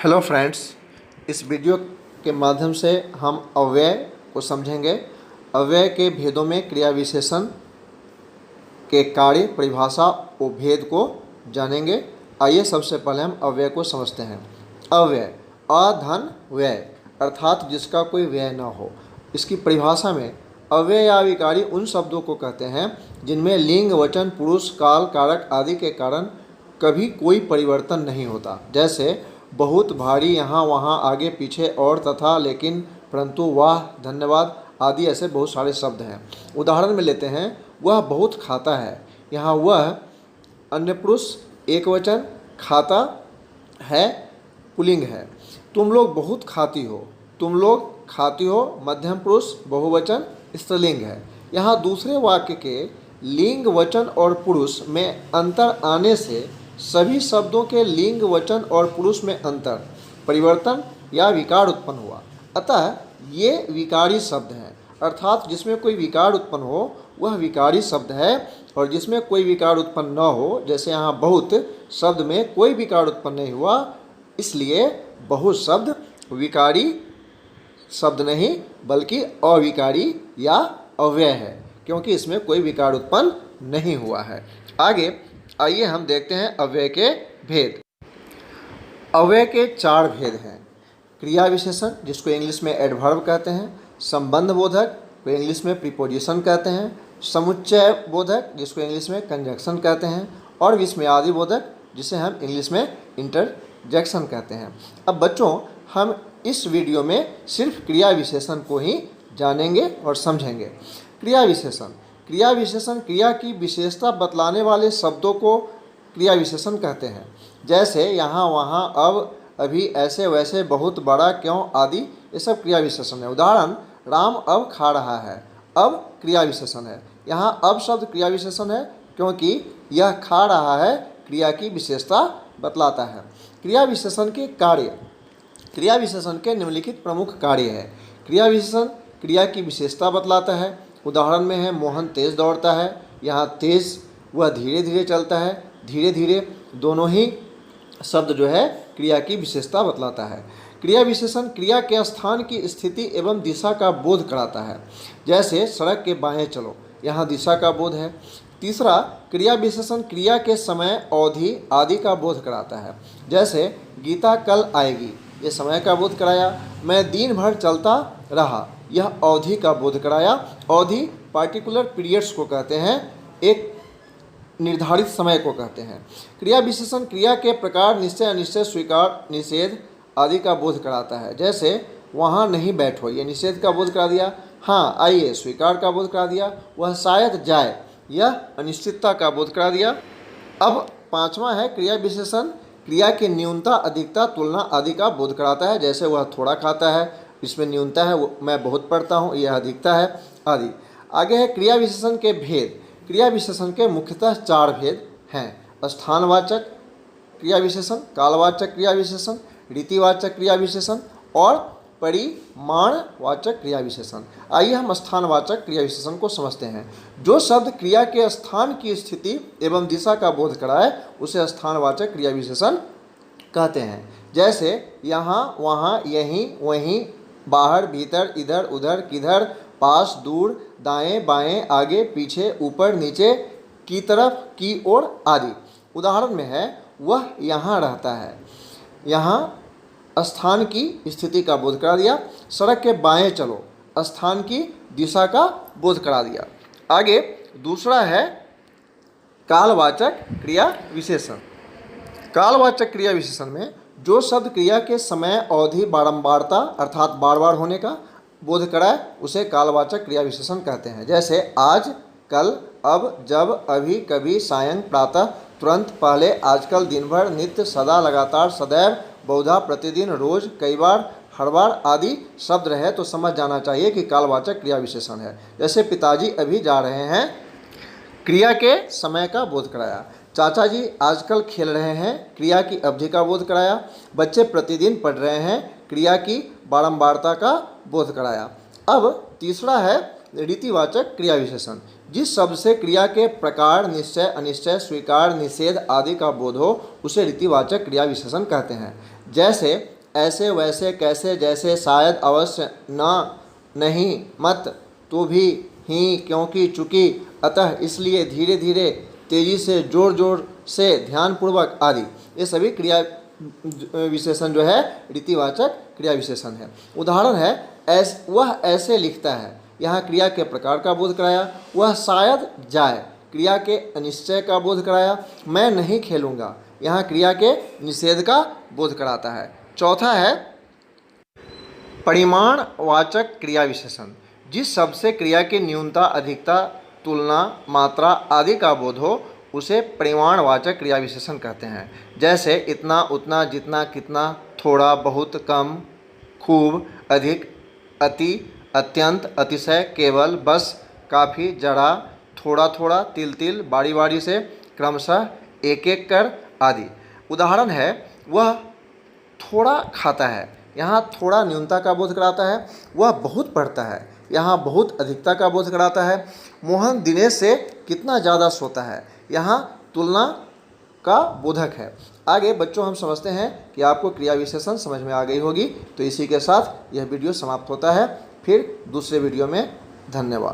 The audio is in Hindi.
हेलो फ्रेंड्स, इस वीडियो के माध्यम से हम अव्यय को समझेंगे। अव्यय के भेदों में क्रिया विशेषण के कार्य, परिभाषा और भेद को जानेंगे। आइए सबसे पहले हम अव्यय को समझते हैं। अव्यय अधन व्यय अर्थात जिसका कोई व्यय न हो। इसकी परिभाषा में अव्यय या विकारी उन शब्दों को कहते हैं जिनमें लिंग, वचन, पुरुष, काल, कारक आदि के कारण कभी कोई परिवर्तन नहीं होता। जैसे बहुत, भारी, यहाँ वहाँ, आगे पीछे, और, तथा, लेकिन, परंतु, वाह, धन्यवाद आदि ऐसे बहुत सारे शब्द हैं। उदाहरण में लेते हैं, वह बहुत खाता है। यहाँ वह अन्य पुरुष एक वचन, खाता है पुल्लिंग है। तुम लोग बहुत खाती हो, तुम लोग खाती हो मध्यम पुरुष बहुवचन स्त्रीलिंग है। यहाँ दूसरे वाक्य के लिंग, वचन और पुरुष में अंतर आने से सभी शब्दों के लिंग, वचन और पुरुष में अंतर, परिवर्तन या विकार उत्पन्न हुआ। अतः ये विकारी शब्द हैं, अर्थात जिसमें कोई विकार उत्पन्न हो वह विकारी शब्द है, और जिसमें कोई विकार उत्पन्न न हो, जैसे यहाँ बहुत शब्द में कोई विकार उत्पन्न नहीं हुआ, इसलिए बहुत शब्द विकारी शब्द नहीं बल्कि अविकारी या अव्यय है, क्योंकि इसमें कोई विकार उत्पन्न नहीं हुआ है। आगे आइए हम देखते हैं अव्यय के भेद। अव्यय के 4 भेद हैं। क्रिया विशेषण, जिसको इंग्लिश में एडवर्ब कहते हैं, संबंध बोधक, को इंग्लिश में प्रीपोजिशन कहते हैं, समुच्चय बोधक, जिसको इंग्लिश में कंजक्शन कहते हैं, और विस्मयादि बोधक, जिसे हम इंग्लिश में इंटरजेक्शन कहते हैं। अब बच्चों, हम इस वीडियो में सिर्फ क्रिया विशेषण को ही जानेंगे और समझेंगे। क्रिया विशेषण क्रिया की विशेषता बतलाने वाले शब्दों को क्रिया विशेषण कहते हैं। जैसे यहाँ, वहाँ, अब, अभी, ऐसे, वैसे, बहुत, बड़ा, क्यों आदि, ये सब क्रिया विशेषण है। उदाहरण, राम अब खा रहा है। अब क्रिया विशेषण है। यहाँ अब शब्द क्रिया विशेषण है क्योंकि यह खा रहा है क्रिया की विशेषता बतलाता है। क्रिया विशेषण के कार्य, क्रिया विशेषण के निम्नलिखित प्रमुख कार्य है। क्रिया विशेषण क्रिया की विशेषता बतलाता है। उदाहरण में है, मोहन तेज दौड़ता है। यहाँ तेज, वह धीरे धीरे चलता है। धीरे धीरे, दोनों ही शब्द जो है क्रिया की विशेषता बतलाता है। क्रिया विशेषण क्रिया के स्थान की स्थिति एवं दिशा का बोध कराता है। जैसे सड़क के बाएं चलो, यहाँ दिशा का बोध है। तीसरा, क्रिया विशेषण क्रिया के समय, अवधि आदि का बोध कराता है। जैसे गीता कल आएगी, ये समय का बोध कराया। मैं दिन भर चलता रहा, यह अवधि का बोध कराया। अवधि पार्टिकुलर पीरियड्स को कहते हैं, एक निर्धारित समय को कहते हैं। क्रिया विशेषण क्रिया के प्रकार, निश्चय, अनिश्चय, स्वीकार, निषेध आदि का बोध कराता है। जैसे वहाँ नहीं बैठो, ये निषेध का बोध करा दिया। हाँ आइए, स्वीकार का बोध करा दिया। वह शायद जाए, यह अनिश्चितता का बोध करा दिया। अब 5वां है, क्रिया विशेषण क्रिया की न्यूनता, अधिकता, तुलना आदि का बोध कराता है। जैसे वह थोड़ा खाता है, इसमें न्यूनता है, मैं बहुत पढ़ता हूँ, यह अधिकता है आदि। आगे है क्रिया विशेषण के भेद। क्रिया विशेषण के मुख्यतः 4 भेद हैं। स्थानवाचक क्रिया विशेषण, कालवाचक क्रिया विशेषण, रीतिवाचक क्रिया विशेषण और परिमाणवाचक क्रिया विशेषण। आइए हम स्थानवाचक क्रिया विशेषण को समझते हैं। जो शब्द क्रिया के स्थान की स्थिति एवं दिशा का बोध कराए उसे स्थानवाचक क्रिया विशेषण कहते हैं। जैसे यहाँ, वहाँ, यहीं, वहीं, बाहर, भीतर, इधर, उधर, किधर, पास, दूर, दाएं, बाएं, आगे, पीछे, ऊपर, नीचे, की तरफ, की ओर आदि। उदाहरण में है, वह यहाँ रहता है। यहाँ स्थान की स्थिति का बोध करा दिया। सड़क के बाएं चलो, स्थान की दिशा का बोध करा दिया। आगे दूसरा है कालवाचक क्रिया विशेषण। कालवाचक क्रिया विशेषण में जो शब्द क्रिया के समय, अवधि, बारंबारता अर्थात बार बार होने का बोध कराए उसे कालवाचक क्रिया विशेषण कहते हैं। जैसे आज, कल, अब, जब, अभी, कभी, सायं, प्रातः, तुरंत, पहले, आजकल, दिन भर, नित्य, सदा, लगातार, सदैव, बहुधा, प्रतिदिन, रोज, कई बार, हर बार आदि शब्द रहे तो समझ जाना चाहिए कि कालवाचक क्रिया विशेषण है। जैसे पिताजी अभी जा रहे हैं, क्रिया के समय का बोध कराया। चाचा जी आजकल खेल रहे हैं, क्रिया की अवधि का बोध कराया। बच्चे प्रतिदिन पढ़ रहे हैं, क्रिया की बारंबारता का बोध कराया। अब तीसरा है रीतिवाचक क्रिया विशेषण। जिस शब्द से क्रिया के प्रकार, निश्चय, अनिश्चय, स्वीकार, निषेध आदि का बोध हो उसे रीतिवाचक क्रिया विशेषण कहते हैं। जैसे ऐसे वैसे कैसे जैसे शायद अवश्य ना नहीं मत तो भी ही क्योंकि चूँकि अतः इसलिए धीरे धीरे तेजी से जोर जोर से ध्यानपूर्वक आदि। ये सभी क्रिया विशेषण जो है रीतिवाचक क्रिया विशेषण है। उदाहरण है वह ऐसे लिखता है, यहाँ क्रिया के प्रकार का बोध कराया। वह शायद जाए, क्रिया के अनिश्चय का बोध कराया। मैं नहीं खेलूँगा, यहाँ क्रिया के निषेध का बोध कराता है। चौथा है परिमाणवाचक क्रिया विशेषण। जिस शब्द से क्रिया की न्यूनता, अधिकता, तुलना, मात्रा आदि का बोध हो उसे परिमाणवाचक क्रिया विशेषण कहते हैं। जैसे इतना, उतना, जितना, कितना, थोड़ा, बहुत, कम, खूब, अधिक, अति, अत्यंत, अतिशय, केवल, बस, काफ़ी, जरा, थोड़ा थोड़ा, तिल तिल, बारी बारी से, क्रमशः, एक एक कर आदि। उदाहरण है वह थोड़ा खाता है, यहाँ थोड़ा न्यूनता का बोध कराता है। वह बहुत पढ़ता है, यहाँ बहुत अधिकता का बोध कराता है। मोहन दिनेश से कितना ज़्यादा सोता है, यहाँ तुलना का बोधक है। आगे बच्चों हम समझते हैं कि आपको क्रिया विशेषण समझ में आ गई होगी। तो इसी के साथ यह वीडियो समाप्त होता है। फिर दूसरे वीडियो में धन्यवाद।